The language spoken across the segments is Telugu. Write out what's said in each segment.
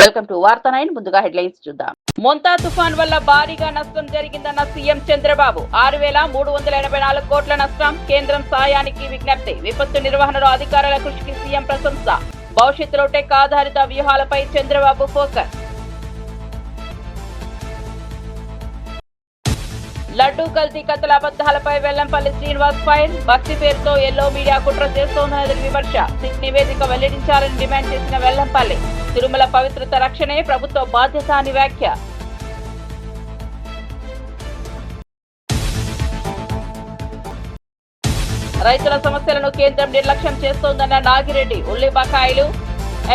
వెల్కమ్ టు వార్తా 9. ముందుగా హెడ్లైన్స్ చూద్దాం. మొంతా తుఫాన్ వల్ల భారీగా నష్టం జరిగిందన్న సీఎం చంద్రబాబు. 6,384 కోట్ల నష్టం. కేంద్రం సాయానికి విజ్ఞప్తి. విపత్తు నిర్వహణలో అధికారుల కృషికి సీఎం ప్రశంస. భవిష్యత్తులో టెక్ ఆధారిత వ్యూహాలపై చంద్రబాబు ఫోకస్. లడ్డూ కల్తీ కథల అబద్దాలపై వెల్లంపల్లి శ్రీనివాస్ ఫైర్. భక్తి పేరుతో ఎల్లో మీడియా కుట్ర చేస్తోందన్నది విమర్శ. సిట్ నివేదిక వెల్లడించాలని డిమాండ్ చేసిన వెల్లంపల్లి. తిరుమల పవిత్రత రక్షణే ప్రభుత్వ బాధ్యత అని వ్యాఖ్య. రైతుల సమస్యలను కేంద్రం నిర్లక్ష్యం చేస్తోందన్న నాగిరెడ్డి. ఉల్లి బకాయిలు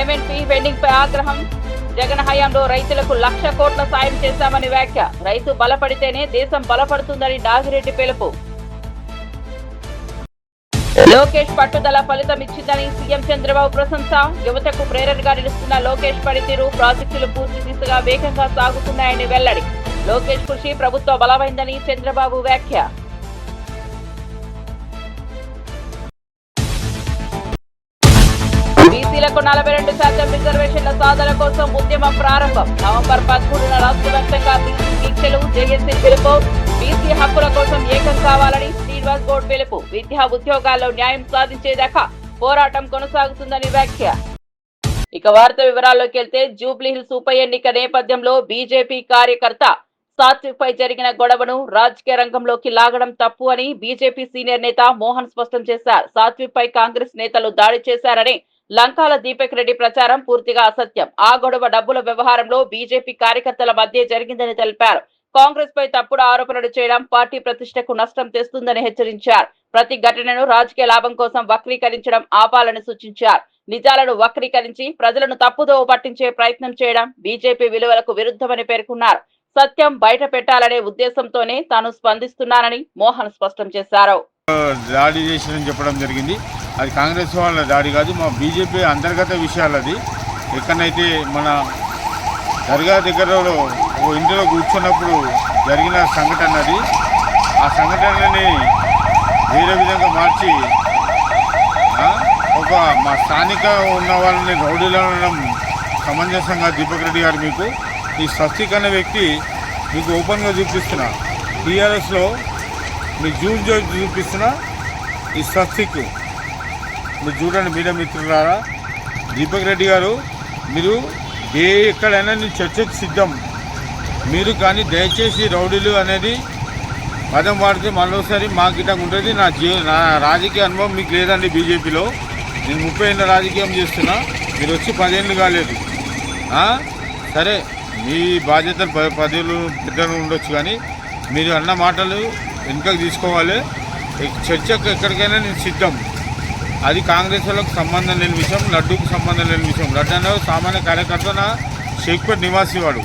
ఎంఎన్పీ వెండింగ్ పై ఆగ్రహం. జగన్ హయాంలో రైతులకు 1,00,000 కోట్ల సాయం చేశామని వ్యాఖ్య. రైతు బలపడితేనే దేశం బలపడుతుందని నాగిరెడ్డి పిలుపు. లోకేష్ పట్టుదల ఫలితం ఇచ్చిందని సీఎం చంద్రబాబు ప్రశంస. యువతకు ప్రేరణగా నిలుస్తున్న లోకేష్ పనితీరు, ప్రాజెక్టులు పూర్తి దిశగా వేగంగా సాగుతున్నాయని వెల్లడి. లోకేష్ కృషి ప్రభుత్వ బలమైందని చంద్రబాబు వ్యాఖ్య. బీసీలకు 42% రిజర్వేషన్ల సాధన కోసం ఉద్యమం ప్రారంభం. నవంబర్ 13న రాష్ట్ర వ్యాప్తంగా బీసీ దీక్షలు. జేఏసీ పిలుపు. బీసీ హక్కుల కోసం ఏకం కావాలని శ్రీనివాస్ గౌడ్ పిలుపు. విద్యా ఉద్యోగాల్లో న్యాయం సాధించేదాకా పోరాటం కొనసాగుతుందని వ్యాఖ్య. ఇక వార్త వివరాల్లోకి వెళ్తే, జూబ్లీహిల్స్ ఉప ఎన్నిక నేపథ్యంలో బీజేపీ కార్యకర్త సాత్విక్ పై జరిగిన గొడవను రాజకీయ రంగంలోకి లాగడం తప్పు అని బీజేపీ సీనియర్ నేత మోహన్ స్పష్టం చేశారు. సాత్విక్ పై కాంగ్రెస్ నేతలు దాడి చేశారని లంకాల దీపక్ రెడ్డి ప్రచారం పూర్తిగా అసత్యం. ఆ గొడవ డబ్బుల వ్యవహారంలో బీజేపీ కార్యకర్తల మధ్య జరిగిందని తెలిపారు. కాంగ్రెస్ పై తప్పుడు ఆరోపణలు చేయడం పార్టీ ప్రతిష్టకు నష్టం తెస్తుందని హెచ్చరించారు. ప్రతి ఘటనను రాజకీయ లాభం కోసం వక్రీకరించడం ఆపాలని సూచించారు. నిజాలను వక్రీకరించి ప్రజలను తప్పుదోవ పట్టించే ప్రయత్నం చేయడం బీజేపీ విలువలకు విరుద్ధమని పేర్కొన్నారు. సత్యం బయట పెట్టాలనే ఉద్దేశంతోనే తాను స్పందిస్తున్నానని మోహన్ స్పష్టం చేశారు. దాడి చేసిందని చెప్పడం జరిగింది. అది కాంగ్రెస్ వాళ్ళ దాడి కాదు, మా బీజేపీ అంతర్గత విషయాలు. అది ఎక్కడైతే మన దర్గా దగ్గరలో ఓ ఇంటిలో కూర్చున్నప్పుడు జరిగిన సంఘటన అది. ఆ సంఘటనని వేరే విధంగా మార్చి ఒక మా స్థానిక ఉన్న వాళ్ళని రౌడీలో ఉండడం సమంజసంగా దీపక్ రెడ్డి గారు మీకు ఈ స్వస్తిక్ అనే వ్యక్తి మీకు ఓపెన్గా చూపిస్తున్నా. టీఆర్ఎస్లో మీకు జూన్ చూపిస్తున్నా. ఈ స్వస్తిక్ మీరు చూడండి మీడియా మిత్రులారా. దీపక్ రెడ్డి గారు మీరు ఎక్కడైనా నేను చర్చకు సిద్ధం. మీరు కానీ దయచేసి రౌడీలు అనేది పదం వాడితే మరోసారి మాకు గిట్ట ఉంటుంది. నా రాజకీయ అనుభవం మీకు లేదండి. బీజేపీలో నేను 30 ఏళ్ళ రాజకీయం చేస్తున్నా. మీరు వచ్చి 10 ఏళ్ళు కాలేదు. సరే మీ బాధ్యతలు పదవులు పెద్దలు ఉండొచ్చు, కానీ మీరు అన్న మాటలు వెనుకకు తీసుకోవాలి. చర్చకు ఎక్కడికైనా నేను సిద్ధం. అది కాంగ్రెస్ వాళ్ళకు సంబంధం లేని విషయం, లడ్డూకు సంబంధం లేని విషయం. లడ్డు అనే సామాన్య కార్యకర్త నా షేక్పేట నివాసి వాడు,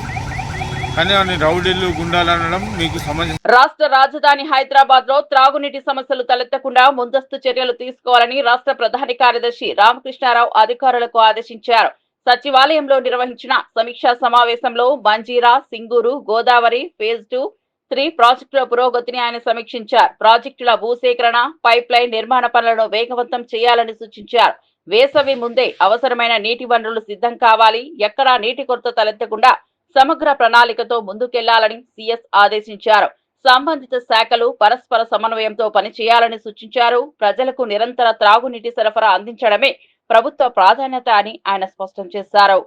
కానీ రౌడీలు గుండాలు అనడం మీకు సంబంధించి. రాష్ట్ర రాజధాని హైదరాబాద్ లో త్రాగునీటి సమస్యలు తలెత్తకుండా ముందస్తు చర్యలు తీసుకోవాలని రాష్ట్ర ప్రధాన కార్యదర్శి రామకృష్ణారావు అధికారులకు ఆదేశించారు. సచివాలయంలో నిర్వహించిన సమీక్షా సమావేశంలో మంజీరా, సింగూరు, గోదావరి ఫేజ్ 2, 3 ప్రాజెక్టుల పురోగతిని ఆయన సమీక్షించారు. ప్రాజెక్టుల భూసేకరణ, పైప్ లైన్ నిర్మాణ పనులను వేగవంతం చేయాలని సూచించారు. వేసవి ముందే అవసరమైన నీటి వనరులు సిద్ధం కావాలి. ఎక్కడా నీటి కొరత తలెత్తకుండా సమగ్ర ప్రణాళికతో ముందుకెళ్లాలని సీఎస్ ఆదేశించారు. సంబంధిత శాఖలు పరస్పర సమన్వయంతో పనిచేయాలని సూచించారు. ప్రజలకు నిరంతర త్రాగునీటి సరఫరా అందించడమే ప్రభుత్వ ప్రాధాన్యత అని ఆయన స్పష్టం చేశారు.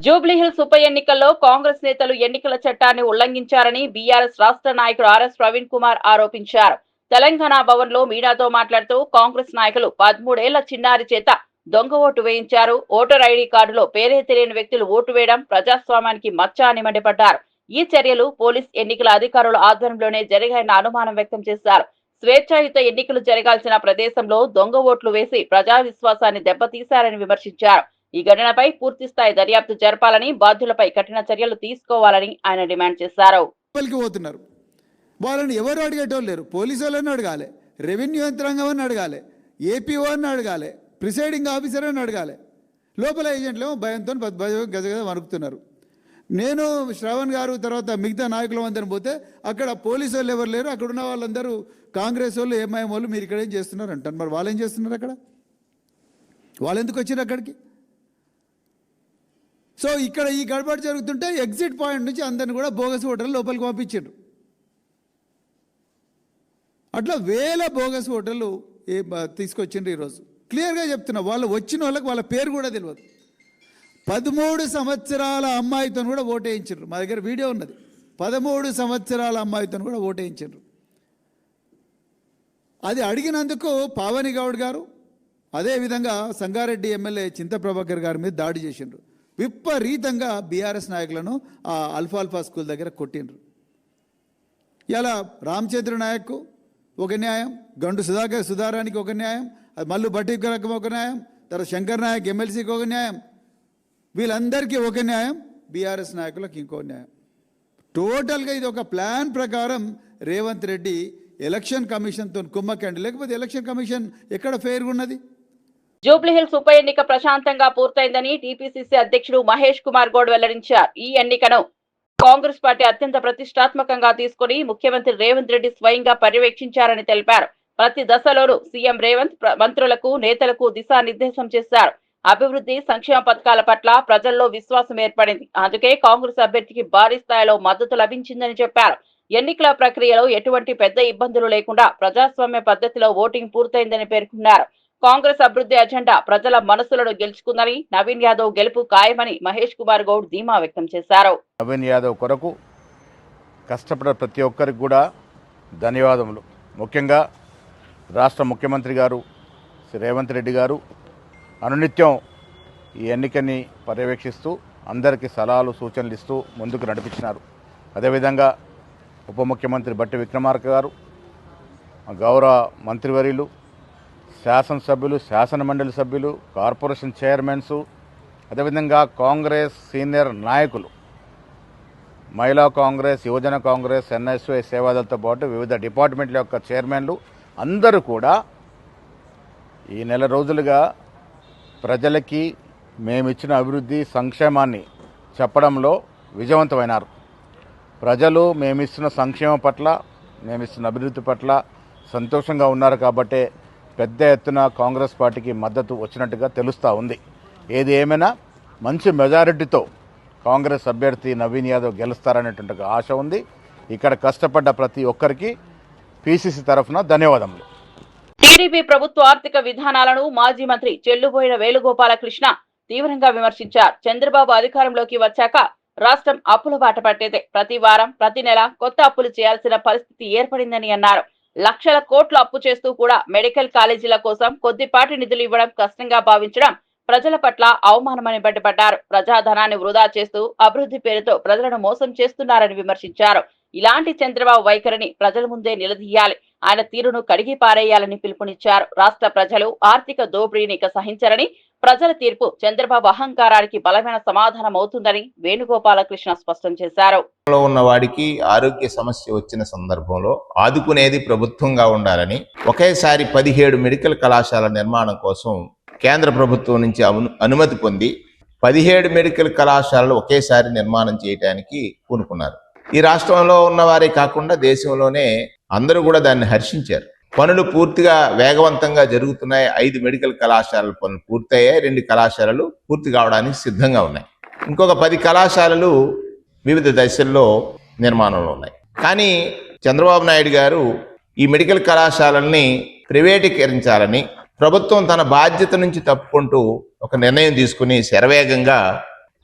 జూబ్లీహిల్స్ ఉప ఎన్నికల్లో కాంగ్రెస్ నేతలు ఎన్నికల చట్టాన్ని ఉల్లంఘించారని బీఆర్ఎస్ రాష్ట్ర నాయకుడు ఆర్ఎస్ ప్రవీణ్ కుమార్ ఆరోపించారు. తెలంగాణ భవన్ లో మీడియాతో మాట్లాడుతూ కాంగ్రెస్ నాయకులు 13 ఏళ్ల చిన్నారి చేత దొంగ ఓటు వేయించారు. ఓటర్ ఐడి కార్డులో పేరే తెలియని వ్యక్తులు ఓటు వేయడం ప్రజాస్వామ్యానికి మచ్చ అని మండిపడ్డారు. ఈ చర్యలు పోలీస్ ఎన్నికల అధికారుల ఆధ్వర్యంలోనే జరిగాయన్న అనుమానం వ్యక్తం చేశారు. స్వేచ్ఛాయుత ఎన్నికలు జరగాల్సిన ప్రదేశంలో దొంగ ఓట్లు వేసి ప్రజా విశ్వాసాన్ని దెబ్బతీశారని విమర్శించారు. ఈ ఘటనపై పూర్తి స్థాయి దర్యాప్తు జరపాలని, బాధ్యులపై కఠిన చర్యలు తీసుకోవాలని ఆయన డిమాండ్ చేశారు. పోతున్నారు వాళ్ళని ఎవరు అడిగేటోళ్ళు లేరు. పోలీసు వాళ్ళని అడగాలి, రెవెన్యూ యంత్రాంగం అని అడగాలి, ఏపీఓ అని అడగాలి, ప్రిసైడింగ్ ఆఫీసర్ అని అడగాలి. లోపల ఏజెంట్లు ఏమో భయంతో గజగజ వణుకుతున్నారు. నేను శ్రవణ్ గారు తర్వాత మిగతా నాయకులు అందరిని పోతే అక్కడ పోలీసు వాళ్ళు ఎవరు లేరు. అక్కడ ఉన్న వాళ్ళందరూ కాంగ్రెస్ వాళ్ళు, ఎంఐఎం వాళ్ళు మీరు ఇక్కడ ఏం చేస్తున్నారు అంటారు. మరి వాళ్ళు ఏం చేస్తున్నారు అక్కడ? వాళ్ళు ఎందుకు వచ్చారు అక్కడికి? సో ఇక్కడ ఈ గడబడి జరుగుతుంటే ఎగ్జిట్ పాయింట్ నుంచి అందరిని కూడా బోగస్ ఓటర్లు లోపలికి పంపించారు. అట్లా వేల బోగస్ ఓటర్లు తీసుకొచ్చిండ్రు. ఈరోజు క్లియర్గా చెప్తున్నా, వాళ్ళు వచ్చిన వాళ్ళకి వాళ్ళ పేరు కూడా తెలియదు. 13 సంవత్సరాల అమ్మాయితో కూడా ఓటేయించారు. మా దగ్గర వీడియో ఉన్నది. 13 సంవత్సరాల అమ్మాయితో కూడా ఓటేయించారు. అది అడిగినందుకు పావని గౌడ్ గారు, అదేవిధంగా సంగారెడ్డి ఎమ్మెల్యే చింత ప్రభాకర్ గారి మీద దాడి చేసిండ్రు. విపరీతంగా బీఆర్ఎస్ నాయకులను ఆ అల్ఫాల్ఫా స్కూల్ దగ్గర కొట్టిండ్రు. ఇలా రామచంద్ర నాయక్ ఒక న్యాయం, గండు సుధారానికి ఒక న్యాయం, మల్లు భట్టికరకు ఒక న్యాయం, తర్వాత శంకర్ నాయక్ ఎమ్మెల్సీకి ఒక న్యాయం, వీళ్ళందరికీ ఒక న్యాయం, బీఆర్ఎస్ నాయకులకు ఇంకో న్యాయం. టోటల్గా ఇది ఒక ప్లాన్ ప్రకారం రేవంత్ రెడ్డి ఎలక్షన్ కమిషన్తో కుమ్మకండి. లేకపోతే ఎలక్షన్ కమిషన్ ఎక్కడ ఫెయిర్గా ఉన్నది? జూబ్లీహిల్స్ ఉప ఎన్నిక ప్రశాంతంగా పూర్తయిందని టీపీసీసీ అధ్యక్షుడు మహేష్ కుమార్ గౌడ్ వెల్లడించారు. ఈ ఎన్నికను కాంగ్రెస్ పార్టీ అత్యంత ప్రతిష్టాత్మకంగా తీసుకుని ముఖ్యమంత్రి రేవంత్ రెడ్డి స్వయంగా పర్యవేక్షించారని తెలిపారు. ప్రతి దశలోనూ సీఎం రేవంత్ మంత్రులకు, నేతలకు దిశానిర్దేశం చేశారు. అభివృద్ధి, సంక్షేమ పథకాల పట్ల ప్రజల్లో విశ్వాసం ఏర్పడింది. అందుకే కాంగ్రెస్ అభ్యర్థికి భారీ స్థాయిలో మద్దతు లభించిందని చెప్పారు. ఎన్నికల ప్రక్రియలో ఎటువంటి పెద్ద ఇబ్బందులు లేకుండా ప్రజాస్వామ్య పద్ధతిలో ఓటింగ్ పూర్తయిందని పేర్కొన్నారు. కాంగ్రెస్ అభివృద్ధి అజెండా ప్రజల మనసులను గెలుచుకుందని, నవీన్ యాదవ్ గెలుపు ఖాయమని మహేష్ కుమార్ గౌడ్ ధీమా వ్యక్తం చేశారు. నవీన్ యాదవ్ కొరకు కష్టపడే ప్రతి ఒక్కరికి కూడా ధన్యవాదములు. ముఖ్యంగా రాష్ట్ర ముఖ్యమంత్రి గారు శ్రీ రేవంత్ రెడ్డి గారు అనునిత్యం ఈ ఎన్నికని పర్యవేక్షిస్తూ అందరికీ సలహాలు, సూచనలు ఇస్తూ ముందుకు నడిపించినారు. అదేవిధంగా ఉప ముఖ్యమంత్రి బట్టి విక్రమార్క గారు, గౌరవ మంత్రివర్యులు, శాసనసభ్యులు, శాసన మండలి సభ్యులు, కార్పొరేషన్ చైర్మన్స్, అదేవిధంగా కాంగ్రెస్ సీనియర్ నాయకులు, మహిళా కాంగ్రెస్, యువజన కాంగ్రెస్, ఎన్ఎస్వై సేవాదళతో పాటు వివిధ డిపార్ట్మెంట్ల యొక్క చైర్మన్లు అందరూ కూడా ఈ నెల రోజులుగా ప్రజలకి మేమిచ్చిన అభివృద్ధి, సంక్షేమాన్ని చెప్పడంలో విజయవంతమైనారు. ప్రజలు మేమిస్తున్న సంక్షేమం పట్ల, మేమిస్తున్న అభివృద్ధి పట్ల సంతోషంగా ఉన్నారు. కాబట్టే పెద్ద ఎత్తున కాంగ్రెస్ పార్టీకి మద్దతు వచ్చినట్టుగా తెలుస్తూ ఉంది. ఏది ఏమైనా మంచి మెజారిటీతో కాంగ్రెస్ అభ్యర్థి నవీన్ యాదవ్ గెలుస్తారనేటువంటి ఆశ ఉంది. ఇక్కడ కష్టపడ్డ ప్రతి ఒక్కరికి పీసీసీ తరఫున ధన్యవాదములు. టీడీపీ ప్రభుత్వ ఆర్థిక విధానాలను మాజీ మంత్రి చెల్లుబోయిన వేణుగోపాలకృష్ణ తీవ్రంగా విమర్శించారు. చంద్రబాబు అధికారంలోకి వచ్చాక రాష్ట్రం అప్పుల బాట పట్టేదే. ప్రతి వారం, ప్రతి నెల కొత్త అప్పులు చేయాల్సిన పరిస్థితి ఏర్పడిందని అన్నారు. లక్షల కోట్ల అప్పు చేస్తూ కూడా మెడికల్ కాలేజీల కోసం కొద్దిపాటి నిధులు ఇవ్వడం కష్టంగా భావించడం ప్రజల పట్ల అవమానమని మండిపడ్డారు. ప్రజాధనాన్ని వృధా చేస్తూ అభివృద్ధి పేరుతో ప్రజలను మోసం చేస్తున్నారని విమర్శించారు. ఇలాంటి చంద్రబాబు వైఖరిని ప్రజల ముందే నిలదీయాలి, ఆయన తీరును కడిగి పారేయాలని పిలుపునిచ్చారు. రాష్ట్ర ప్రజలు ఆర్థిక దోపిడీని సహించరని, ప్రజల తీర్పు చంద్రబాబు అహంకారానికి బలమైన సమాధానం అవుతుందని వేణుగోపాలకృష్ణ స్పష్టం చేశారు. ఉన్న వాడికి ఆరోగ్య సమస్య వచ్చిన సందర్భంలో ఆదుకునేది ప్రభుత్వంగా ఉండాలని ఒకేసారి 17 మెడికల్ కళాశాల నిర్మాణం కోసం కేంద్ర ప్రభుత్వం నుంచి అనుమతి పొంది 17 మెడికల్ కళాశాలలు ఒకేసారి నిర్మాణం చేయడానికి పూనుకున్నారు. ఈ రాష్ట్రంలో ఉన్నవారే కాకుండా దేశంలోనే అందరూ కూడా దాన్ని హర్షించారు. పనులు పూర్తిగా వేగవంతంగా జరుగుతున్నాయి. 5 మెడికల్ కళాశాలల పనులు పూర్తయ్యాయి. 2 కళాశాలలు పూర్తి కావడానికి సిద్ధంగా ఉన్నాయి. ఇంకొక 10 కళాశాలలు వివిధ దశల్లో నిర్మాణంలో ఉన్నాయి. కానీ చంద్రబాబు నాయుడు గారు ఈ మెడికల్ కళాశాలల్ని ప్రైవేటీకరించాలని ప్రభుత్వం తన బాధ్యత నుంచి తప్పుకుంటూ ఒక నిర్ణయం తీసుకుని శరవేగంగా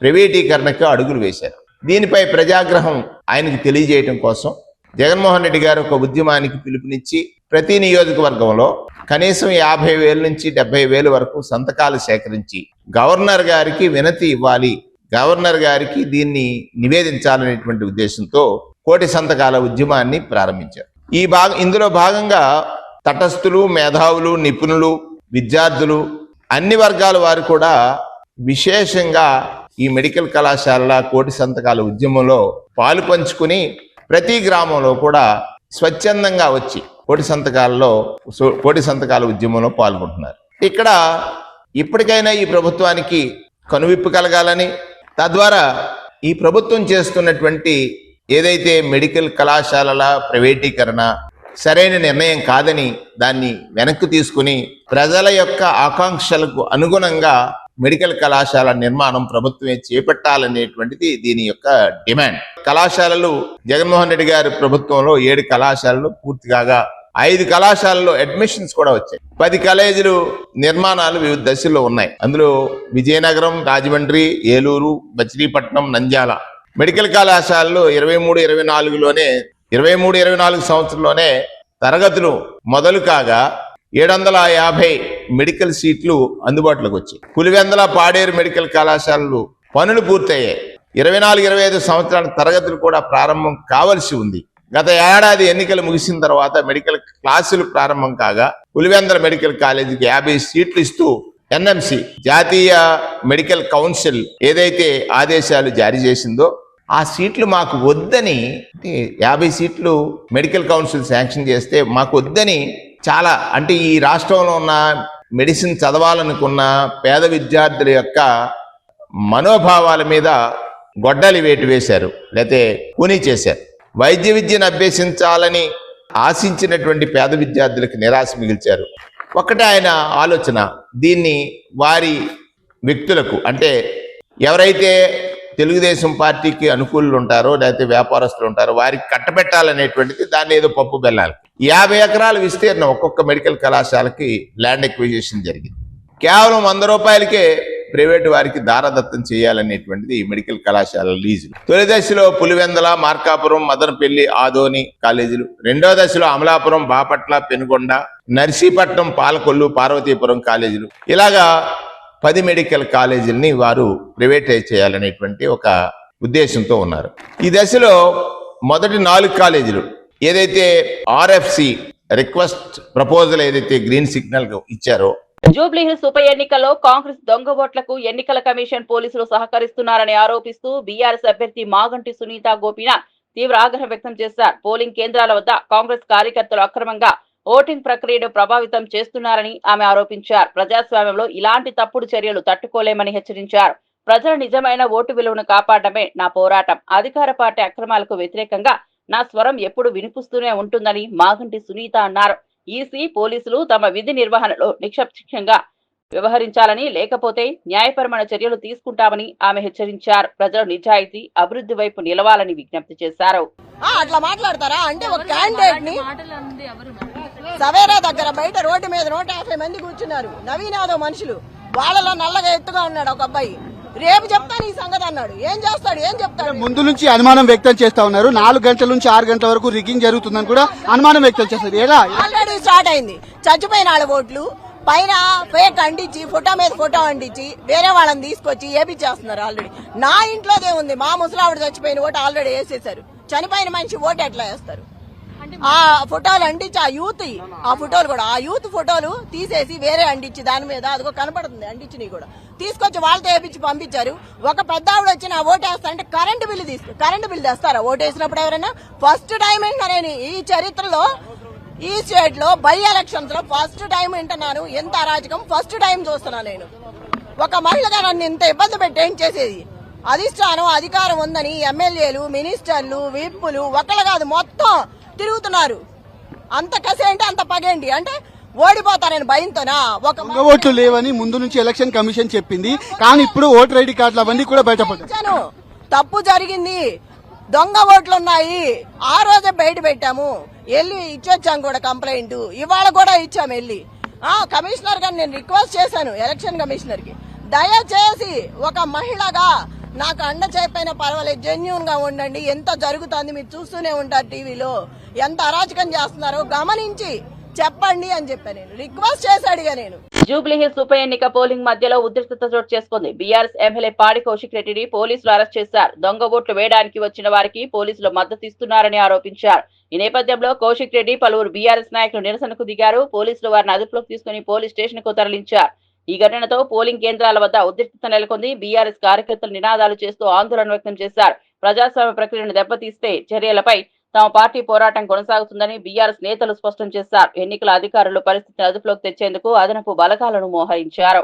ప్రైవేటీకరణకు అడుగులు వేశారు. దీనిపై ప్రజాగ్రహం ఆయనకు తెలియజేయడం కోసం జగన్మోహన్ రెడ్డి గారు ఒక ఉద్యమానికి పిలుపునిచ్చి ప్రతి నియోజకవర్గంలో కనీసం 50,000 నుంచి 70,000 వరకు సంతకాలు సేకరించి గవర్నర్ గారికి వినతి ఇవ్వాలి, గవర్నర్ గారికి దీన్ని నివేదించాలనేటువంటి ఉద్దేశంతో 1,000,000 సంతకాల ఉద్యమాన్ని ప్రారంభించారు. ఇందులో భాగంగా తటస్థులు, మేధావులు, నిపుణులు, విద్యార్థులు, అన్ని వర్గాల వారు కూడా విశేషంగా ఈ మెడికల్ కళాశాలల కోటి సంతకాల ఉద్యమంలో పాలు పంచుకుని ప్రతి గ్రామంలో కూడా స్వచ్ఛందంగా వచ్చి కోటి సంతకాల ఉద్యమంలో పాల్గొంటున్నారు. ఇక్కడ ఇప్పటికైనా ఈ ప్రభుత్వానికి కనువిప్పు కలగాలని, తద్వారా ఈ ప్రభుత్వం చేస్తున్నటువంటి ఏదైతే మెడికల్ కళాశాలల ప్రైవేటీకరణ సరైన నిర్ణయం కాదని దాన్ని వెనక్కి తీసుకుని ప్రజల యొక్క ఆకాంక్షలకు అనుగుణంగా మెడికల్ కళాశాల నిర్మాణం ప్రభుత్వమే చేపట్టాలనేటువంటిది దీని యొక్క డిమాండ్. కళాశాలలు జగన్మోహన్ రెడ్డి గారి ప్రభుత్వంలో 7 కళాశాలలు పూర్తి కాగా 5 కళాశాలలో అడ్మిషన్స్ కూడా వచ్చాయి. 10 కాలేజీలు నిర్మాణాలు వివిధ దశల్లో ఉన్నాయి. అందులో విజయనగరం, రాజమండ్రి, ఏలూరు, మచిలీపట్నం, నంద్యాల మెడికల్ కళాశాలలో 23-24 సంవత్సరంలోనే తరగతులు మొదలు కాగా 750 మెడికల్ సీట్లు అందుబాటులోకి వచ్చాయి. పులివెందుల, పాడేరు మెడికల్ కళాశాలలు పనులు పూర్తయ్యాయి. 24-25 సంవత్సరాల తరగతులు కూడా ప్రారంభం కావాల్సి ఉంది. గత ఏడాది ఎన్నికలు ముగిసిన తర్వాత మెడికల్ క్లాసులు ప్రారంభం కాగా పులివెందుల మెడికల్ కాలేజీకి 50 సీట్లు ఇస్తూ ఎన్ఎంసి జాతీయ మెడికల్ కౌన్సిల్ ఏదైతే ఆదేశాలు జారీ చేసిందో ఆ సీట్లు మాకు వద్దని, 50 సీట్లు మెడికల్ కౌన్సిల్ శాంక్షన్ చేస్తే మాకు వద్దని చాలా, అంటే ఈ రాష్ట్రంలో ఉన్న మెడిసిన్ చదవాలనుకున్న పేద విద్యార్థుల యొక్క మనోభావాల మీద గొడ్డలి వేటు వేశారు, లేకపోతే కూనీ చేశారు. వైద్య విద్యను అభ్యసించాలని ఆశించినటువంటి పేద విద్యార్థులకు నిరాశ మిగిల్చారు. ఒకటే ఆయన ఆలోచన, దీన్ని వారి వ్యక్తులకు, అంటే ఎవరైతే తెలుగుదేశం పార్టీకి అనుకూలులు ఉంటారో లేకపోతే వ్యాపారస్తులు ఉంటారో వారికి కట్టబెట్టాలనేటువంటిది, దాన్ని ఏదో పప్పు బెల్లాలి. 50 ఎకరాల విస్తీర్ణం ఒక్కొక్క మెడికల్ కళాశాలకి ల్యాండ్ ఎక్విజిషన్ జరిగింది. కేవలం 100 రూపాయలకే ప్రైవేటు వారికి దారదత్తం చేయాలనేటువంటిది మెడికల్ కళాశాల లీజు. తొలి దశలో పులివెందుల, మార్కాపురం, మదనపల్లి, ఆదోని కాలేజీలు, రెండో దశలో అమలాపురం, బాపట్ల, పెనుగొండ, నర్సీపట్నం, పాలకొల్లు, పార్వతీపురం కాలేజీలు, ఇలాగా 10 మెడికల్ కాలేజీలని వారు ప్రైవేటైజ్ చేయాలనేటువంటి ఒక ఉద్దేశంతో ఉన్నారు. ఈ దశలో మొదటి 4 కాలేజీలు ఏదైతే ఆర్ఎఫ్సి రిక్వెస్ట్ ప్రపోజల్ ఏదైతే గ్రీన్ సిగ్నల్ ఇచ్చారో, జూబ్లీహిల్స్ ఉప ఎన్నికల్లో కాంగ్రెస్ దొంగ ఓట్లకు ఎన్నికల కమిషన్ పోలీసులు సహకరిస్తున్నారని ఆరోపిస్తూ బీఆర్ఎస్ అభ్యర్థి మాగంటి సునీత గోపీనాథ్ తీవ్ర ఆగ్రహం వ్యక్తం చేశారు. పోలింగ్ కేంద్రాల వద్ద కాంగ్రెస్ కార్యకర్తలు అక్రమంగా ఓటింగ్ ప్రక్రియను ప్రభావితం చేస్తున్నారని ఆమె ఆరోపించారు. ప్రజాస్వామ్యంలో ఇలాంటి తప్పుడు చర్యలు తట్టుకోలేమని హెచ్చరించారు. ప్రజల నిజమైన ఓటు విలువను కాపాడమే నా పోరాటం. అధికార పార్టీ అక్రమాలకు వ్యతిరేకంగా నా స్వరం ఎప్పుడు వినిపిస్తూనే ఉంటుందని మాగంటి సునీత అన్నారు. ఈసీ, పోలీసులు తమ విధి నిర్వహణలో నిష్పక్షంగా వ్యవహరించాలని, లేకపోతే న్యాయపరమైన చర్యలు తీసుకుంటామని ఆమె హెచ్చరించారు. ప్రజలు నిజాయితీ, అభివృద్ధి వైపు నిలవాలని విజ్ఞప్తి చేశారు. అట్లా మాట్లాడతారా అంటే ఒక క్యాండిడేట్ ని సవేరా దగ్గర బయట రోడ్డు మీద 150 మంది కూర్చున్నారు. నవీన్ యాదవ్ మనుషులు, వాళ్ళలో నల్లగా ఎత్తుగా ఉన్నాడు ఒక అబ్బాయి. రేపు చెప్తాను ఈ సంగతి అన్నాడు. ఏం చేస్తాడు, ఏం చెప్తాడు? ముందు నుంచి అనుమానం వ్యక్తం చేస్తా ఉన్నారు. 4 గంటల నుంచి 6 గంటల వరకు రిగ్గింగ్ జరుగుతుందని కూడా అనుమానం వ్యక్తం చేస్తారు. ఎలా ఆల్రెడీ స్టార్ట్ అయింది. చచ్చిపోయిన వాళ్ళ ఓట్లు పైన ఫేక్ అంటించి, ఫోటో మీద ఫోటో అంటించి వేరే వాళ్ళని తీసుకొచ్చి ఏపిచ్చేస్తున్నారు. ఆల్రెడీ నా ఇంట్లోదే ఉంది. మా ముసలావిడ చచ్చిపోయిన ఓటు ఆల్రెడీ వేసేసారు. చనిపోయిన మనిషి ఓటు ఎట్లా వేస్తారు? ఆ ఫోటోలు అంటించి ఆ ఫోటోలు కూడా, ఆ యూత్ ఫోటోలు తీసేసి వేరే అంటించి దాని మీద అదిగో కనపడుతుంది అంటించినవి కూడా తీసుకొచ్చి వాళ్ళతో వేపించి పంపించారు. ఒక పెద్ద ఆవిడ వచ్చి నా ఓటు వేస్తారంటే కరెంటు బిల్లు తెస్తారా ఓటు వేసినప్పుడు? ఎవరైనా ఫస్ట్ టైం వింటున్నాను ఈ చరిత్రలో, ఈ స్టేట్ లో బై ఎలక్షన్స్ లో ఫస్ట్ టైం వింటున్నాను. ఎంత అరాజకం ఫస్ట్ టైం చూస్తున్నాను నేను. ఒక మహిళగా నన్ను ఇంత ఇబ్బంది పెట్టి ఏం చేసేది? అధిష్టానం అధికారం ఉందని ఎమ్మెల్యేలు, మినిస్టర్లు, విప్పులు ఒకళ్ళు కాదు మొత్తం తిరుగుతున్నారు. అంత కసేంటి, అంత పగేంటి అంటే ఓడిపోతారని భయంతోనా? ఒక ఓట్లు లేవని ముందు నుంచి ఎలక్షన్ కమిషన్ చెప్పింది, కానీ ఇప్పుడు ఓటర్ ఐడి కార్డులు అవన్నీ కూడా బయటపడ్డాయి. తప్పు జరిగింది, దొంగ ఓట్లు ఉన్నాయి. ఆ రోజే బయట పెట్టాము, వెళ్ళి ఇచ్చొచ్చాం కూడా కంప్లైంట్. ఇవాళ కూడా ఇచ్చాము వెళ్ళి. కమిషనర్ గారు నేను రిక్వెస్ట్ చేశాను, ఎలక్షన్ కమిషనర్ కి, దయచేసి ఒక మహిళగా నాకు అండ చెప్పైనా పర్వాలేదు, జెన్యూన్ గా ఉండండి. ఎంత జరుగుతుంది మీరు చూస్తూనే ఉంటారు టీవీలో, ఎంత అరాచకం చేస్తున్నారో గమనించి చెప్పండి అని చెప్పాను. నేను రిక్వెస్ట్ చేసి అడిగా. నేను జూబ్లీహిల్స్ ఉప ఎన్నిక పోలింగ్ మధ్యలో ఉద్రిక్తత చోటు చేసుకుంది. బీఆర్ఎస్ ఎమ్మెల్యే పాడి కౌశిక్ రెడ్డిని పోలీసులు అరెస్ట్ చేశారు. దొంగ ఓట్లు వేయడానికి వచ్చిన వారికి పోలీసులు మద్దతు ఇస్తున్నారని ఆరోపించారు. ఈ నేపథ్యంలో కౌశిక్ రెడ్డి, పలువురు బీఆర్ఎస్ నాయకులు నిరసనకు దిగారు. పోలీసులు వారిని అదుపులోకి తీసుకుని పోలీస్ స్టేషన్ కు తరలించారు. ఈ ఘటనతో పోలింగ్ కేంద్రాల వద్ద ఉద్రిక్తత నెలకొంది. బీఆర్ఎస్ కార్యకర్తలు నినాదాలు చేస్తూ ఆందోళన వ్యక్తం చేశారు. ప్రజాస్వామ్య ప్రక్రియను దెబ్బతీస్తే చర్యలపై తమ పార్టీ పోరాటం కొనసాగుతుందని బీఆర్ఎస్ నేతలు స్పష్టం చేశారు. ఎన్నికల అధికారులు పరిస్థితిని అదుపులోకి తెచ్చేందుకు అదనపు బలగాలను మోహరించారు.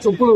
చెప్పులు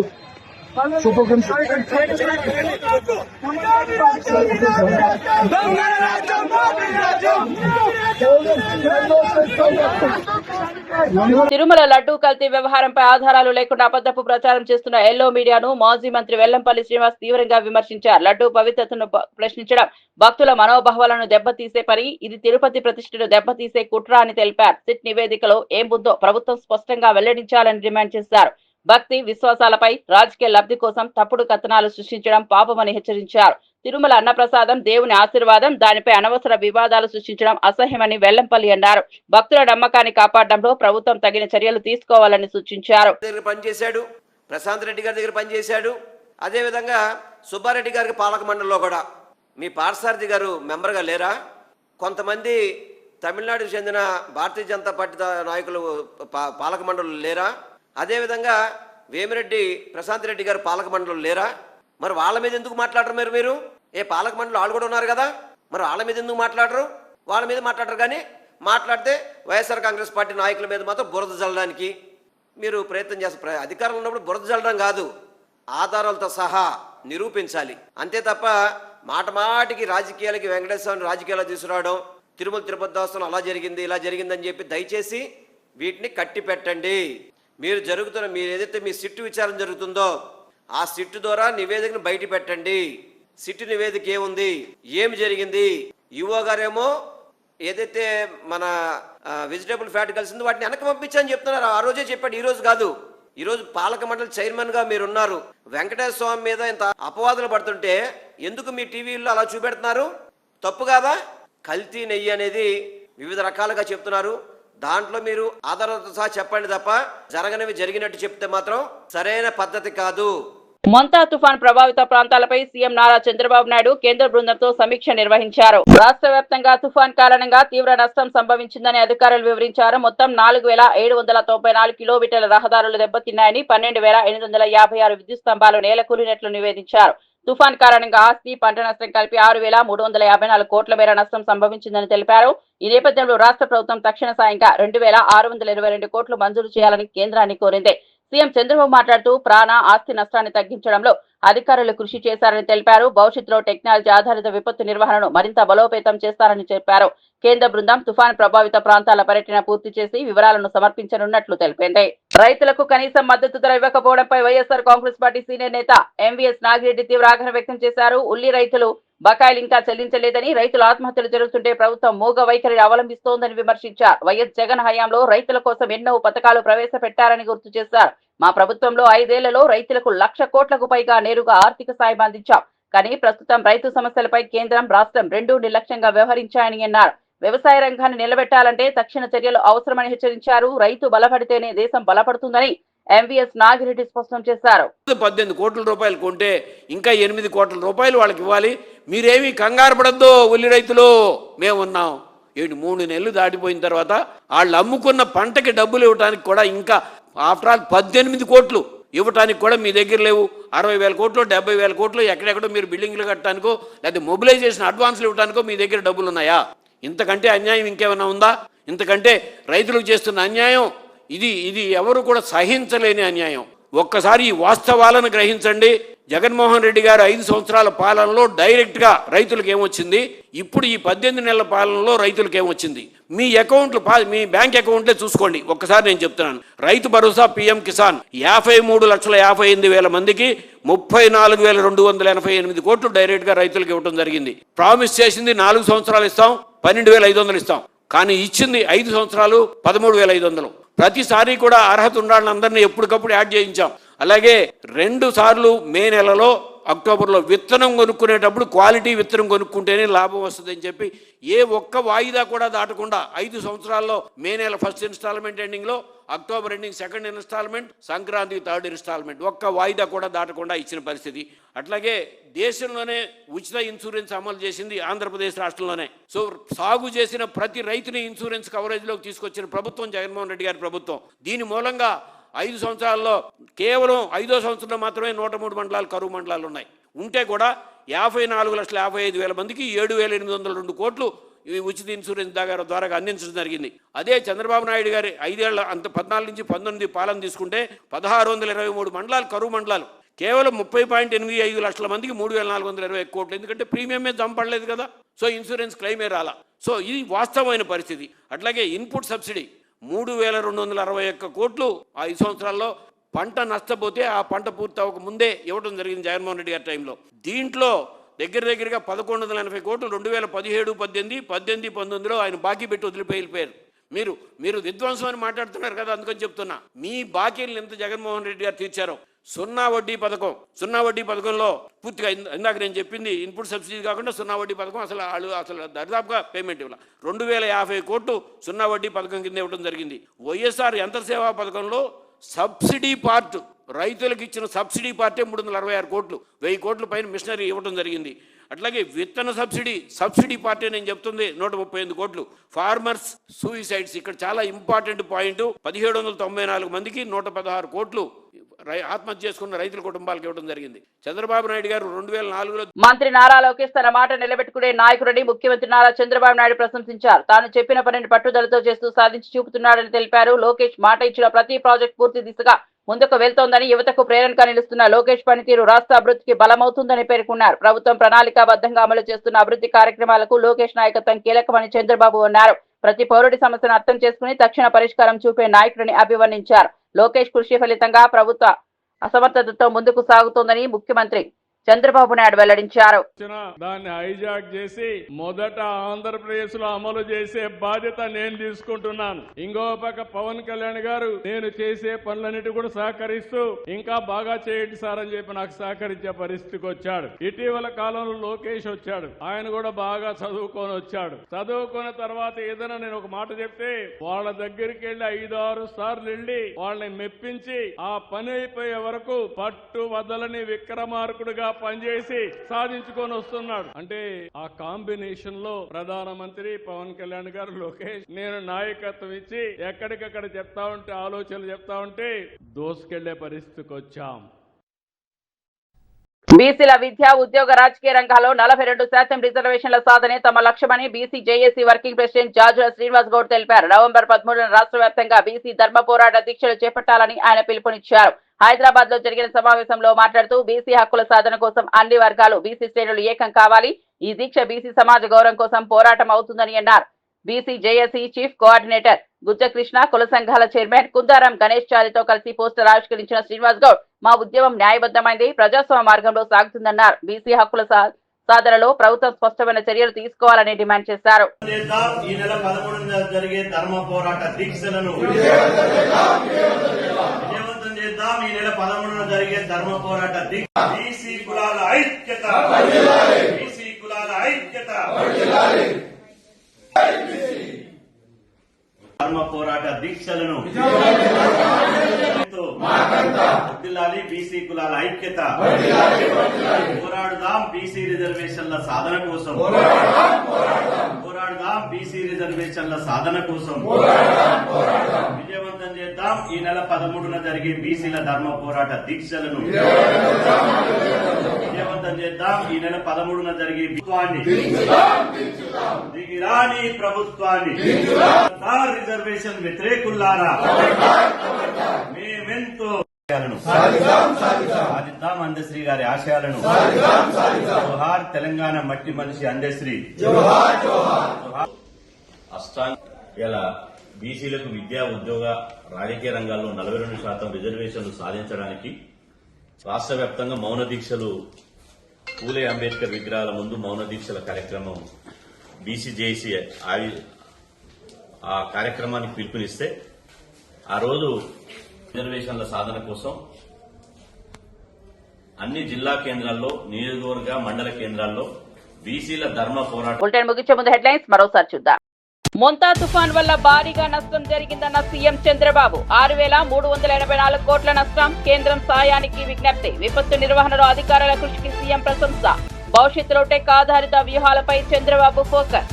తిరుమల లడ్డూ కల్తీ వ్యవహారంపై ఆధారాలు లేకుండా అబద్ధపు ప్రచారం చేస్తున్న ఎల్లో మీడియాను మాజీ మంత్రి వెల్లంపల్లి శ్రీనివాస్ తీవ్రంగా విమర్శించారు. లడ్డూ పవిత్రతను ప్రశ్నించడం భక్తుల మనోభావాలను దెబ్బతీసే పని, ఇది తిరుపతి ప్రతిష్టను దెబ్బతీసే కుట్ర అని తెలిపారు. సిట్ నివేదికలో ఏం ఉందో ప్రభుత్వం స్పష్టంగా వెల్లడించాలని డిమాండ్ చేశారు. భక్తి విశ్వాసాలపై రాజకీయ లబ్ధి కోసం తప్పుడు కథనాలు సృష్టించడం పాపమని హెచ్చరించారు. తిరుమల అన్నప్రసాదం దేవుని ఆశీర్వాదం, దానిపై అనవసర వివాదాలు సృష్టించడం అసహ్యమని వెల్లంపల్లి అన్నారు. భక్తుల నమ్మకాన్ని కాపాడడంలో ప్రభుత్వం తగిన చర్యలు తీసుకోవాలని సూచించారు. పనిచేశాడు, ప్రశాంత్ రెడ్డి గారి దగ్గర పనిచేశాడు. అదేవిధంగా సుబ్బారెడ్డి గారికి పాలక మండలిలో కూడా మీ పార్సారథి గారు మెంబర్గా లేరా? కొంతమంది తమిళనాడుకు చెందిన భారతీయ జనతా పార్టీ నాయకులు పాలక మండలి లేరా? అదేవిధంగా వేమిరెడ్డి ప్రశాంత్ రెడ్డి గారు పాలక మండలి లేరా? మరి వాళ్ళ మీద ఎందుకు మాట్లాడరు? మీరు ఏ పాలక మండలి వాళ్ళు కూడా ఉన్నారు కదా, మరి వాళ్ళ మీద ఎందుకు మాట్లాడరు? వాళ్ళ మీద మాట్లాడరు, కానీ మాట్లాడితే వైఎస్ఆర్ కాంగ్రెస్ పార్టీ నాయకుల మీద మాత్రం బురద జల్లడానికి మీరు ప్రయత్నం చేస్తారు. అధికారంలో ఉన్నప్పుడు బురద జల్లడం కాదు, ఆధారాలతో సహా నిరూపించాలి. అంతే తప్ప మాట మాటికి రాజకీయాలకి వెంకటేశ్వరని రాజకీయాలు తీసుకురావడం, తిరుమల తిరుపతి దేవస్థానం అలా జరిగింది ఇలా జరిగిందని చెప్పి దయచేసి వీటిని కట్టి పెట్టండి. మీరు ఏదైతే మీ సిట్టు విచారణ జరుగుతుందో ఆ సిట్టు ద్వారా నివేదికను బయట పెట్టండి. సిట్టు నివేదిక ఏముంది, ఏమి జరిగింది? ఈవో గారేమో ఏదైతే మన వెజిటేబుల్ ఫ్యాట్ కలిసిందో వాటిని వెనక్కి పంపించని చెప్తున్నారు. ఆ రోజే చెప్పాడు, ఈ రోజు కాదు. ఈ రోజు పాలక మండలి చైర్మన్ గా మీరున్నారు. వెంకటేశ్వర స్వామి మీద ఇంత అపవాదులు పడుతుంటే ఎందుకు మీ టీవీల్లో అలా చూపెడుతున్నారు? తప్పు కాదా? కల్తీ నెయ్యి అనేది వివిధ రకాలుగా చెప్తున్నారు. దాంట్లో మీరు ఆధారాలతో సహా చెప్పండి తప్ప జరగనివి జరిగినట్టు చెప్తే మాత్రం సరైన పద్ధతి కాదు. మొంతా తుఫాన్ ప్రభావిత ప్రాంతాలపై సీఎం నారా చంద్రబాబు నాయుడు కేంద్ర బృందంతో సమీక్ష నిర్వహించారు. రాష్ట్ర వ్యాప్తంగా తుఫాన్ కారణంగా తీవ్ర నష్టం సంభవించిందని అధికారులు వివరించారు. మొత్తం 4794 కిలోమీటర్ల రహదారులు దెబ్బతిన్నాయని, 12,856 విద్యుత్ స్తంభాలు నేలకూలినట్లు నివేదించారు. తుఫాన్ కారణంగా ఆస్తి, పంట నష్టం కలిపి 6,354 కోట్ల మేర నష్టం సంభవించిందని తెలిపారు. ఈ నేపథ్యంలో రాష్ట్ర ప్రభుత్వం తక్షణ సాయంగా 2,622 కోట్లు మంజూరు చేయాలని కేంద్రాన్ని కోరింది. సీఎం చంద్రబాబు మాట్లాడుతూ ప్రాణ ఆస్తి నష్టాన్ని తగ్గించడంలో అధికారులు కృషి చేశారని తెలిపారు. భవిష్యత్తులో టెక్నాలజీ ఆధారిత విపత్తు నిర్వహణను మరింత బలోపేతం చేస్తారని చెప్పారు. కేంద్ర బృందం తుఫాన్ ప్రభావిత ప్రాంతాల పర్యటన పూర్తి చేసి వివరాలను సమర్పించనున్నట్లు తెలిపింది. రైతులకు కనీసం మద్దతు ధర ఇవ్వకపోవడంపై వైఎస్ఆర్ కాంగ్రెస్ పార్టీ సీనియర్ నేత ఎంవీఎస్ నాగిరెడ్డి తీవ్ర ఆగ్రహం వ్యక్తం చేశారు. ఉల్లి రైతులు బకాయిలు ఇంకా చెల్లించలేదని, రైతుల ఆత్మహత్యలు జరుగుతుంటే ప్రభుత్వం మూగ వైఖరిని అవలంబిస్తోందని విమర్శించారు. వైఎస్ జగన్ హయాంలో రైతుల కోసం ఎన్నో పథకాలు ప్రవేశపెట్టారని గుర్తు చేశారు. మా ప్రభుత్వంలో 5 ఏళ్లలో రైతులకు 1,00,000 కోట్లకు పైగా నేరుగా ఆర్థిక సాయం అందించాం. కానీ ప్రస్తుతం రైతు సమస్యలపై కేంద్రం, రాష్ట్రం రెండూ నిర్లక్ష్యంగా వ్యవహరించాయని అన్నారు. వ్యవసాయ రంగాన్ని నిలబెట్టాలంటే తక్షణ చర్యలు అవసరమని హెచ్చరించారు. రైతు బలపడితేనే దేశం బలపడుతుందని ఎంవీఎస్ నాగిరెడ్డి స్పష్టం చేశారు. 18 కోట్ల రూపాయలు కొంటే ఇంకా 8 కోట్ల రూపాయలు వాళ్ళకి ఇవ్వాలి. మీరేమీ కంగారు పడద్దు, ఉల్లి రైతులు మేమున్నాం. 3 నెలలు దాటిపోయిన తర్వాత వాళ్ళు అమ్ముకున్న పంటకి డబ్బులు ఇవ్వడానికి కూడా ఇంకా ఆఫ్టర్ ఆల్ 18 కోట్లు ఇవ్వటానికి కూడా మీ దగ్గర లేవు. 60,000 కోట్లు, 70,000 కోట్లు ఎక్కడెక్కడో మీరు బిల్డింగ్లు కట్టడానికో లేకపోతే మొబిలైజేషన్ అడ్వాన్స్లు ఇవ్వడానికో మీ దగ్గర డబ్బులు ఉన్నాయా? ఇంతకంటే అన్యాయం ఇంకేమైనా ఉందా? ఇంతకంటే రైతులకు చేస్తున్న అన్యాయం ఇది ఎవరు కూడా సహించలేని అన్యాయం. ఒక్కసారి ఈ వాస్తవాలను గ్రహించండి. జగన్మోహన్ రెడ్డి గారు 5 సంవత్సరాల పాలనలో డైరెక్ట్గా రైతులకు ఏమొచ్చింది, ఇప్పుడు ఈ 18 నెలల పాలనలో రైతులకు ఏమొచ్చింది? మీ అకౌంట్లు, మీ బ్యాంక్ అకౌంట్లే చూసుకోండి. ఒక్కసారి నేను చెప్తున్నాను. రైతు భరోసా పీఎం కిసాన్ 53,58,000 మందికి 34,288 కోట్లు డైరెక్ట్గా రైతులకు ఇవ్వడం జరిగింది. ప్రామిస్ చేసింది 4 సంవత్సరాలు ఇస్తాం, 12,500 ఇస్తాం. కానీ ఇచ్చింది 5 సంవత్సరాలు 13,500. ప్రతిసారి కూడా అర్హత ఉండాలని అందరినీ ఎప్పటికప్పుడు యాడ్ చేయించాం. అలాగే 2 సార్లు మే నెలలో, అక్టోబర్లో విత్తనం కొనుక్కునేటప్పుడు క్వాలిటీ విత్తనం కొనుక్కుంటేనే లాభం వస్తుందని చెప్పి ఏ ఒక్క వాయిదా కూడా దాటకుండా 5 సంవత్సరాల్లో మే నెల ఫస్ట్ ఇన్స్టాల్మెంట్ ఎండింగ్లో, October ending second instalment, Sankranti third instalment, ఒక్క వాయిదా కూడా దాటకుండా ఇచ్చిన పరిస్థితి. అట్లాగే దేశంలోనే ఉచిత ఇన్సూరెన్స్ అమలు చేసింది ఆంధ్రప్రదేశ్ రాష్ట్రంలోనే. సో సాగు చేసిన ప్రతి రైతుని ఇన్సూరెన్స్ కవరేజ్లోకి తీసుకొచ్చిన ప్రభుత్వం జగన్మోహన్ రెడ్డి గారి ప్రభుత్వం. దీని మూలంగా 5 సంవత్సరాల్లో కేవలం 5వ సంవత్సరంలో మాత్రమే 103 మండలాలు కరువు మండలాలు ఉన్నాయి. ఉంటే కూడా 54,55,000 మందికి 7,802 కోట్లు ఉచిత ఇన్సూరెన్స్ ద్వారా అందించడం జరిగింది. అదే చంద్రబాబు నాయుడు గారి 5 ఏళ్ల 14 నుంచి 19 పాలన తీసుకుంటే 1,623 మండలాలు కరువు మండలాలు, కేవలం 30.85 లక్షల మందికి 3,420 కోట్లు. ఎందుకంటే ప్రీమియమే జంపడలేదు కదా, సో ఇన్సూరెన్స్ క్లెయిమే రాలా. సో ఇది వాస్తవమైన పరిస్థితి. అట్లాగే ఇన్పుట్ సబ్సిడీ 3,261 కోట్లు 5 సంవత్సరాల్లో. పంట నష్టపోతే ఆ పంట పూర్తి అవ్వక ముందే ఇవ్వడం జరిగింది జగన్మోహన్ రెడ్డి గారి టైంలో. దీంట్లో దగ్గరగా 1,180 కోట్లు 2017, 18, 19లో ఆయన బాకీ పెట్టి వెళ్ళిపోయారు. మీరు విధ్వంసం అని మాట్లాడుతున్నారు కదా, అందుకని చెప్తున్నా. మీ బాకీలను ఎంత జగన్మోహన్ రెడ్డి గారు తీర్చారో. సున్నా వడ్డీ పథకంలో పూర్తిగా ఇందాక నేను చెప్పింది ఇన్పుట్ సబ్సిడీ కాకుండా సున్నా వడ్డీ పథకం అసలు దరిదాపుగా పేమెంట్ ఇవ్వాలి. 2,050 కోట్లు సున్నా వడ్డీ పథకం కింద ఇవ్వడం జరిగింది. వైఎస్ఆర్ యంత్ర సేవా పథకంలో సబ్సిడీ పార్ట్, రైతులకు ఇచ్చిన సబ్సిడీ పార్టే 366 కోట్లు, 1000 కోట్ల పైన మిషనరీ ఇవ్వడం జరిగింది. అట్లాగే విత్తన సబ్సిడీ పార్టీ నేను చెప్తుంది 138 కోట్లు. ఫార్మర్స్ సూయిసైడ్స్ ఇక్కడ చాలా ఇంపార్టెంట్ పాయింట్. 1,794 మందికి 116 కోట్లు ఆత్మహత్య చేసుకున్న రైతుల కుటుంబాలకు ఇవ్వడం జరిగింది. చంద్రబాబు నాయుడు గారు 2004లో మంత్రి నారా లోకేష్ తన మాట నిలబెట్టుకునే నాయకుడిని ముఖ్యమంత్రి నారా చంద్రబాబు నాయుడు ప్రశంసించారు. తాను చెప్పిన పనిని పట్టుదలతో చేస్తూ సాధించి చూపుతున్నాడని తెలిపారు. లోకేష్ మాట ఇచ్చిన ప్రతి ప్రాజెక్ట్ పూర్తి దిశగా ముందుకు వెళ్తోందని, యువతకు ప్రేరణగా నిలుస్తున్న లోకేష్ పనితీరు రాష్ట్ర అభివృద్ధికి బలమవుతుందని పేర్కొన్నారు. ప్రభుత్వం ప్రణాళికాబద్ధంగా అమలు చేస్తున్న అభివృద్ధి కార్యక్రమాలకు లోకేష్ నాయకత్వం కీలకమని చంద్రబాబు అన్నారు. ప్రతి పౌరుడి సమస్యను అర్థం చేసుకుని తక్షణ పరిష్కారం చూపే నాయకుడిని అభివర్ణించారు. లోకేష్ కృషి ఫలితంగా ప్రభుత్వ అసమర్థతతో ముందుకు సాగుతోందని ముఖ్యమంత్రి చంద్రబాబు నాయుడు వెల్లడించారు. దాన్ని హైజాక్ చేసి మొదట ఆంధ్రప్రదేశ్ లో అమలు చేసే బాధ్యత నేను తీసుకుంటున్నాను. ఇంకో పక్క పవన్ కళ్యాణ్ గారు నేను చేసే పనులన్నిటి కూడా సహకరిస్తూ ఇంకా బాగా చేయండి సార్ అని చెప్పి నాకు సహకరించే పరిస్థితికి వచ్చాడు. ఇటీవల కాలంలో లోకేష్ వచ్చాడు. ఆయన కూడా బాగా చదువుకొని వచ్చాడు. చదువుకున్న తర్వాత ఏదైనా నేను ఒక మాట చెప్తే వాళ్ళ దగ్గరికి వెళ్ళి 5-6 సార్లు వెళ్ళి వాళ్ళని మెప్పించి ఆ పని అయిపోయే వరకు పట్టు వదలని విక్రమార్కుడుగా పనిచేసి సాధించుకొని వస్తున్నాడు. అంటే ఆ కాంబినేషన్ లో ప్రధానమంత్రి పవన్ కళ్యాణ్ గారు, లోకేష్, నేను నాయకత్వం ఇచ్చి ఎక్కడికక్కడ చెప్తా ఉంటే, ఆలోచనలు చెప్తా ఉంటే దోసుకెళ్లే పరిస్థితికి వచ్చాం. బీసీల విద్య, ఉద్యోగ, రాజకీయ రంగాల్లో 42% రిజర్వేషన్ల సాధనే తమ లక్ష్యమని BC JAC working president Jajula Srinivas Goud తెలిపారు. నవంబర్ 13న రాష్ట్ర వ్యాప్తంగా బీసీ ధర్మ పోరాట దీక్షలు చేపట్టాలని ఆయన పిలుపునిచ్చారు. హైదరాబాద్ లో జరిగిన సమావేశంలో మాట్లాడుతూ బీసీ హక్కుల సాధన కోసం అన్ని వర్గాలు, బీసీ శ్రేణులు ఏకం కావాలి. ఈ దీక్ష బీసీ సమాజ గౌరవం కోసం పోరాటం అవుతుందని అన్నారు. BC JAC chief coordinator Gujja Krishna కుల సంఘాల చైర్మన్ కుందారం గణేష్ చారితో కలిసి పోస్టర్ ఆవిష్కరించిన శ్రీనివాస్ గౌడ్ మా ఉద్యమం న్యాయబద్ధమైంది, ప్రజాస్వామ్య మార్గంలో సాగుతుందన్నారు. బీసీ హక్కుల సాధనలో ప్రభుత్వం స్పష్టమైన చర్యలు తీసుకోవాలని డిమాండ్ చేశారు. ఈ నెల 13న జరిగే ధర్మ పోరాట దీక్షలను విజయవంతం చేద్దాం. ఈ నెల 13న జరిగే ధర్మ పోరాట దీక్ష బీసీ కులాల ఐక్యత, బీసీ కులాల ఐక్యత, ధర్మ పోరాట దీక్షలను వర్ధిల్లాలి. బీసీ కులాల ఐక్యత, పోరాడుదాం బీసీ రిజర్వేషన్ల సాధన కోసం, పోరాడుదాం బీసీ రిజర్వేషన్ల సాధన కోసం, విజయవంతం చేద్దాం. ఈ నెల 13న జరిగే బీసీల ధర్మ పోరాట దీక్షలను విజయవంతం చేద్దాం. ఈ నెల 13న జరిగే ప్రభుత్వాన్ని దిగిరాని ప్రభుత్వాన్ని రిజర్వేషన్ వ్యతిరేకుల్లారా మేమెంతో సాధిద్దాం అందశ్రీ గారి ఆశయాలను. జోహార్ తెలంగాణ మట్టి మనిషి అందశ్రీ. ఇలా బీసీలకు విద్యా ఉద్యోగ రాజకీయ రంగాల్లో 42% రిజర్వేషన్లు సాధించడానికి రాష్ట్ర వ్యాప్తంగా మౌన దీక్షలు, పూలే అంబేద్కర్ విగ్రహాల ముందు మౌన దీక్షల కార్యక్రమం బీసీజేసీ ఆ కార్యక్రమానికి పిలుపునిస్తే ఆ రోజు రిజర్వేషన్ల సాధన కోసం అన్ని జిల్లా కేంద్రాల్లో, నియోజకవర్గ మండల కేంద్రాల్లో బీసీల ధర్మ పోరాటం. బులెటిన్ ముగించే ముందు హెడ్లైన్స్ మరోసారి చూద్దాం. మొంతా తుఫాన్ వల్ల భారీగా నష్టం జరిగిందన్న సీఎం చంద్రబాబు. 6,384 కోట్ల నష్టం, కేంద్రం సాయానికి విజ్ఞప్తి. విపత్తు నిర్వహణలో అధికారుల కృషికి సీఎం ప్రశంస. భవిష్యత్తులో టెక్ ఆధారిత వ్యూహాలపై చంద్రబాబు ఫోకస్.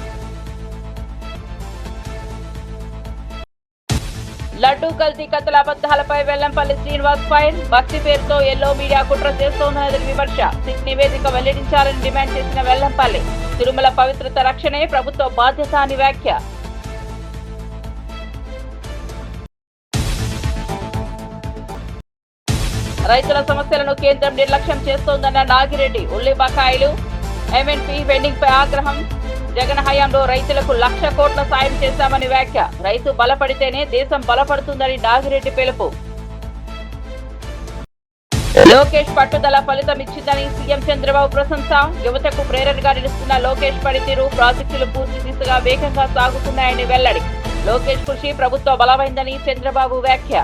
లడ్డూ కల్తీ కథల అబద్దాలపై వెల్లంపల్లి శ్రీనివాస్ ఫైర్. భక్తి పేరుతో ఎల్లో మీడియా కుట్ర చేస్తోందన్నది విమర్శ. సిట్ నివేదిక వెల్లడించాలని డిమాండ్ చేసిన వెల్లంపల్లి. తిరుమల పవిత్రత రక్షణే ప్రభుత్వ బాధ్యత అని వ్యాఖ్య. రైతుల సమస్యలను కేంద్రం నిర్లక్ష్యం చేస్తోందన్న నాగిరెడ్డి. ఉల్లి బకాయిలు, ఎంఎన్పీ వెండింగ్ పై ఆగ్రహం. జగన్ హయాంలో రైతులకు 1,00,000 కోట్ల సాయం చేశామని వ్యాఖ్య. రైతు బలపడితేనే దేశం బలపడుతుందని నాగిరెడ్డి పిలుపు. లోకేష్ పట్టుదల ఫలితం ఇచ్చిందని సీఎం చంద్రబాబు ప్రశంస. యువతకు ప్రేరణగా నిలుస్తున్న లోకేష్ పనితీరు, ప్రాజెక్టులు పూర్తి దిశగా వేగంగా సాగుతున్నాయని వెల్లడి. లోకేష్ కృషి ప్రభుత్వ బలమైందని చంద్రబాబు వ్యాఖ్య.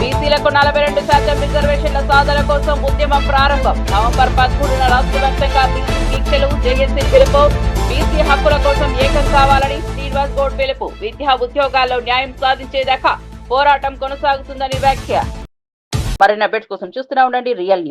బీసీలకు 42% రిజర్వేషన్ల సాధన కోసం ఉద్యమం ప్రారంభం. నవంబర్ 13న రాష్ట్ర వ్యాప్తంగా బీసీ దీక్షలు, జేఏసీ పిలుపు. బీసీ హక్కుల కోసం ఏకం కావాలని శ్రీనివాస్ గౌడ్ పిలుపు. విద్యా ఉద్యోగాల్లో న్యాయం సాధించేదాకా పోరాటం కొనసాగుతుందని వ్యాఖ్య. మరిన్ని అప్డేట్స్ కోసం చూస్తూనే ఉండండి రియల్ న్యూస్.